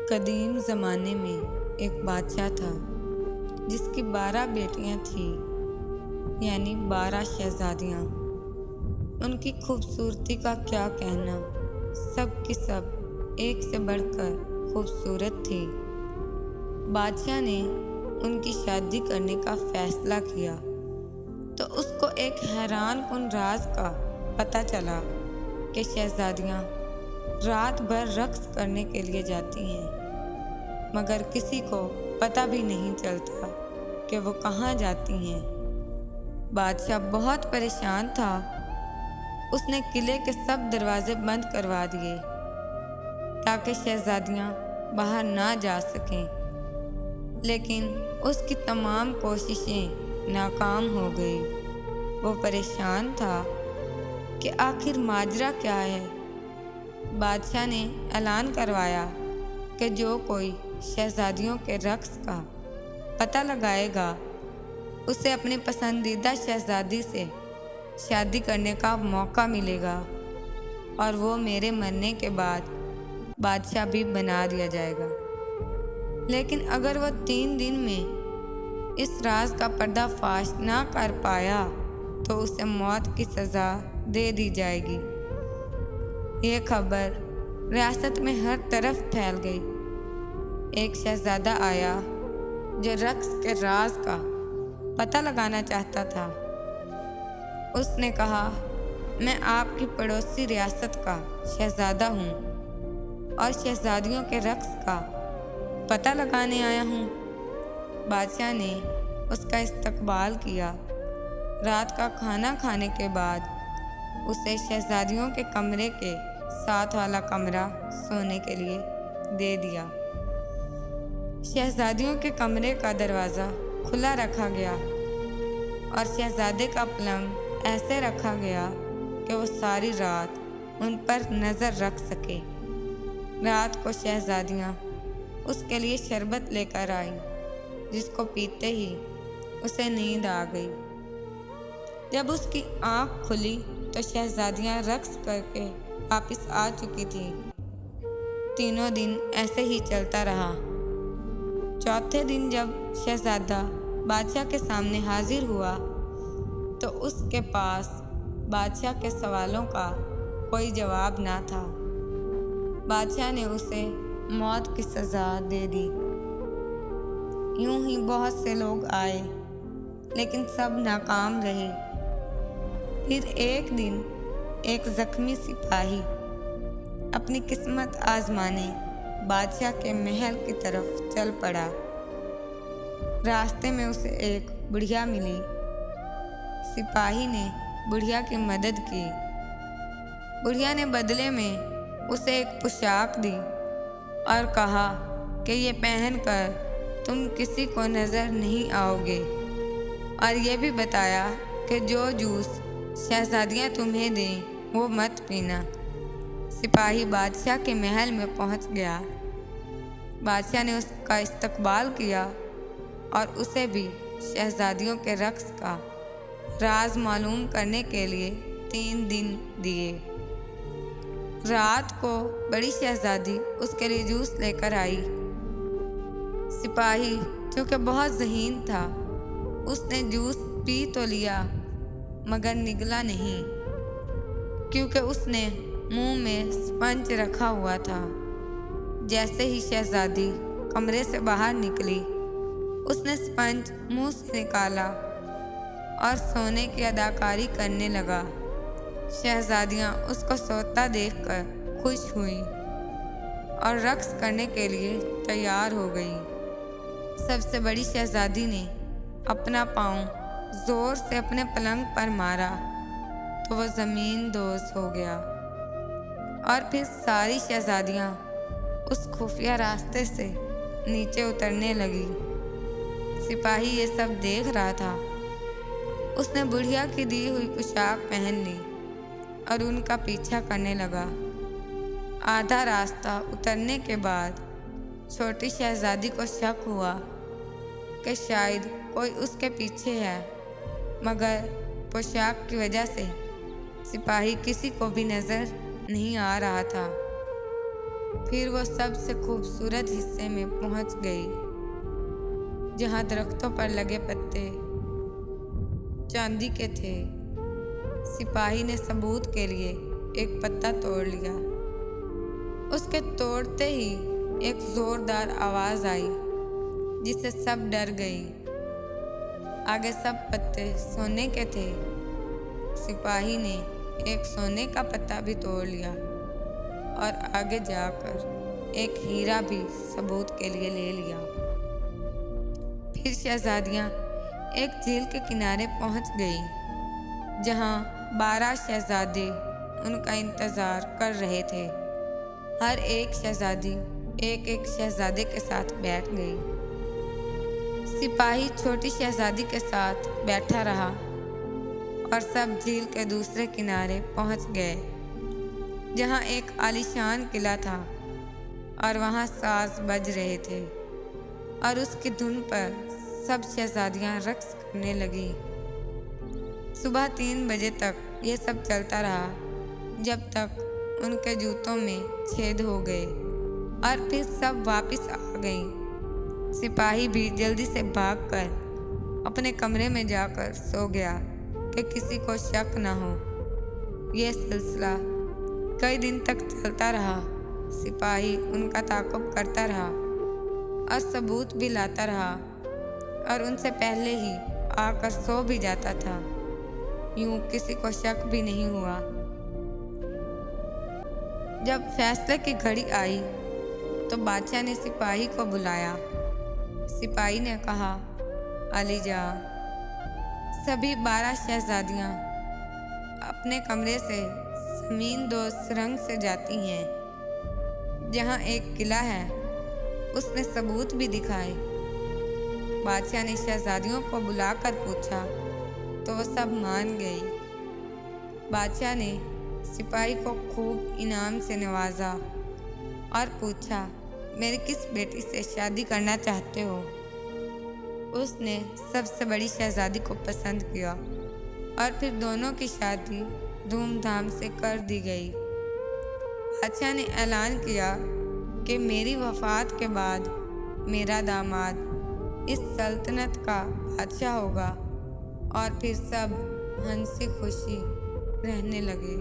कदीम ज़माने में एक बादशाह था जिसकी 12 बेटियां थीं, यानी 12 शहजादियां। उनकी खूबसूरती का क्या कहना, सब की सब एक से बढ़कर खूबसूरत थी। बादशाह ने उनकी शादी करने का फैसला किया तो उसको एक हैरानकुन राज का पता चला कि शहजादियां रात भर रक्स करने के लिए जाती हैं, मगर किसी को पता भी नहीं चलता कि वो कहाँ जाती हैं। बादशाह बहुत परेशान था। उसने किले के सब दरवाजे बंद करवा दिए ताकि शहजादियां बाहर ना जा सकें, लेकिन उसकी तमाम कोशिशें नाकाम हो गई। वो परेशान था कि आखिर माजरा क्या है। बादशाह ने ऐलान करवाया कि जो कोई शहजादियों के रक्स का पता लगाएगा उसे अपनी पसंदीदा शहजादी से शादी करने का मौका मिलेगा और वो मेरे मरने के बाद बादशाह भी बना दिया जाएगा। लेकिन अगर वो 3 दिन में इस राज का पर्दाफाश ना कर पाया तो उसे मौत की सज़ा दे दी जाएगी। ये खबर रियासत में हर तरफ फैल गई। एक शहजादा आया जो रक्स के राज का पता लगाना चाहता था। उसने कहा, मैं आपकी पड़ोसी रियासत का शहजादा हूँ और शहजादियों के रक्स का पता लगाने आया हूँ। बादशाह ने उसका इस्तकबाल किया। रात का खाना खाने के बाद उसे शहजादियों के कमरे के साथ वाला कमरा सोने के लिए दे दिया। शहजादियों के कमरे का दरवाज़ा खुला रखा गया और शहजादे का पलंग ऐसे रखा गया कि वो सारी रात उन पर नज़र रख सके। रात को शहजादियाँ उसके लिए शरबत लेकर आई, जिसको पीते ही उसे नींद आ गई। जब उसकी आँख खुली तो शहजादियाँ रक्स करके वापस आ चुकी थी। तीनों दिन ऐसे ही चलता रहा। चौथे दिन जब शहजादा बादशाह के सामने हाजिर हुआ तो उसके पास बादशाह के सवालों का कोई जवाब ना था। बादशाह ने उसे मौत की सज़ा दे दी। यूं ही बहुत से लोग आए, लेकिन सब नाकाम रहे। फिर एक दिन एक जख्मी सिपाही अपनी किस्मत आजमाने बादशाह के महल की तरफ चल पड़ा। रास्ते में उसे एक बुढ़िया मिली। सिपाही ने बुढ़िया की मदद की। बुढ़िया ने बदले में उसे एक पोशाक दी और कहा कि ये पहनकर तुम किसी को नज़र नहीं आओगे, और ये भी बताया कि जो जूस शहजादियाँ तुम्हें दें वो मत पीना। सिपाही बादशाह के महल में पहुँच गया। बादशाह ने उसका इस्तकबाल किया और उसे भी शहजादियों के रक्स का राज मालूम करने के लिए 3 दिन दिए। रात को बड़ी शहजादी उसके लिए जूस लेकर आई। सिपाही क्योंकि बहुत ज़हीन था, उसने जूस पी तो लिया मगर निगला नहीं, क्योंकि उसने मुंह में स्पंज रखा हुआ था। जैसे ही शहजादी कमरे से बाहर निकली, उसने स्पंज मुंह से निकाला और सोने की अदाकारी करने लगा। शहजादियाँ उसको सोता देखकर खुश हुईं और रक्स करने के लिए तैयार हो गईं। सबसे बड़ी शहजादी ने अपना पाँव जोर से अपने पलंग पर मारा तो वह ज़मीन दोज़ हो गया, और फिर सारी शहजादियाँ उस खुफिया रास्ते से नीचे उतरने लगी। सिपाही ये सब देख रहा था। उसने बुढ़िया की दी हुई पोशाक पहन ली और उनका पीछा करने लगा। आधा रास्ता उतरने के बाद छोटी शहजादी को शक हुआ कि शायद कोई उसके पीछे है, मगर पोशाक की वजह से सिपाही किसी को भी नज़र नहीं आ रहा था। फिर वो सबसे खूबसूरत हिस्से में पहुंच गई, जहां दरख्तों पर लगे पत्ते चांदी के थे। सिपाही ने सबूत के लिए एक पत्ता तोड़ लिया। उसके तोड़ते ही एक जोरदार आवाज आई, जिससे सब डर गई। आगे सब पत्ते सोने के थे। सिपाही ने एक सोने का पत्ता भी तोड़ लिया और आगे जाकर एक हीरा भी सबूत के लिए ले लिया। फिर शहजादियां एक झील के किनारे पहुंच गई, जहां 12 शहजादे उनका इंतजार कर रहे थे। हर एक शहजादी एक एक शहजादे के साथ बैठ गई। सिपाही छोटी शहजादी के साथ बैठा रहा और सब झील के दूसरे किनारे पहुंच गए, जहां एक आलीशान किला था और वहां साज बज रहे थे और उसकी धुन पर सब शहजादियां रक्स करने लगी। सुबह 3 बजे तक ये सब चलता रहा, जब तक उनके जूतों में छेद हो गए और फिर सब वापस आ गई। सिपाही भी जल्दी से भागकर अपने कमरे में जाकर सो गया कि किसी को शक न हो। यह सिलसिला कई दिन तक चलता रहा। सिपाही उनका ताक़ुब करता रहा और सबूत भी लाता रहा और उनसे पहले ही आकर सो भी जाता था। यूं किसी को शक भी नहीं हुआ। जब फैसले की घड़ी आई तो बादशाह ने सिपाही को बुलाया। सिपाही ने कहा, अलीजा, सभी 12 शहजादियां अपने कमरे से ज़मीन दोज़ सुरंग से जाती हैं, जहां एक किला है। उसने सबूत भी दिखाए। बादशाह ने शहजादियों को बुलाकर पूछा तो वो सब मान गई। बादशाह ने सिपाही को खूब इनाम से नवाजा और पूछा, मेरी किस बेटी से शादी करना चाहते हो? उसने सबसे बड़ी शहजादी को पसंद किया और फिर दोनों की शादी धूमधाम से कर दी गई। बादशाह ने ऐलान किया कि मेरी वफ़ात के बाद मेरा दामाद इस सल्तनत का बादशाह होगा और फिर सब हंसी खुशी रहने लगे।